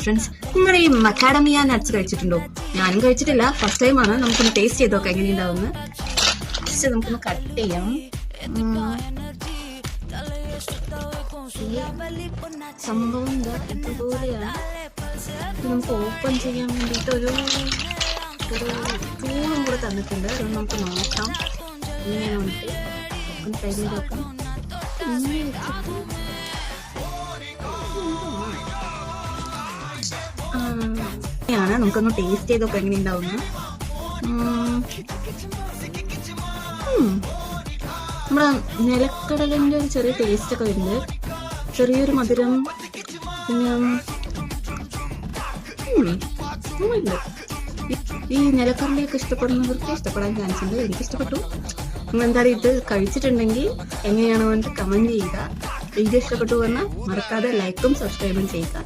Friends, നിങ്ങൾ ഈ macadamia nuts കഴിച്ചിട്ടുണ്ടോ? ഞാനും കഴിച്ചിട്ടില്ല, ഫസ്റ്റ് ടൈമാണ്. നമുക്കൊന്ന് ടേസ്റ്റ് ചെയ്ത് നോക്കാം എങ്ങനെയുണ്ടാവുന്ന. ജസ്റ്റ് നമുക്കൊന്ന് കട്ട് ചെയ്യാം. സംഭവം ഇതുപോലെയാണ്. നമുക്ക് ഓപ്പൺ ചെയ്യാൻ വേണ്ടിയിട്ട് ഒരു ടൂളും കൂടെ തന്നിട്ടുണ്ട്. അത് നമുക്ക് നോക്കാം എങ്ങനെയാണ്. നമുക്ക് ഒന്ന് ട്രൈ ചെയ്ത് നോക്കാം. നമുക്കൊന്ന് ടേസ്റ്റ് ചെയ്തൊക്കെ എങ്ങനെ ഉണ്ടാവുന്ന. നമ്മുടെ നിലക്കടലിന്റെ ഒരു ചെറിയ ടേസ്റ്റ് ഒക്കെ വരുന്നുണ്ട്, ചെറിയൊരു മധുരം. പിന്നെ ഈ നിലക്കടലയൊക്കെ ഇഷ്ടപ്പെടുന്നവർക്ക് ഇഷ്ടപ്പെടാൻ ചാൻസ് ഉണ്ട്. എനിക്ക് ഇഷ്ടപ്പെട്ടു. നിങ്ങൾ എന്തായാലും ഇത് കഴിച്ചിട്ടുണ്ടെങ്കിൽ എങ്ങനെയാണോ എന്ന് കമന്റ് ചെയ്യുക. വീഡിയോ ഇഷ്ടപ്പെട്ടു പറഞ്ഞാൽ മറക്കാതെ ലൈക്കും സബ്സ്ക്രൈബും ചെയ്യുക.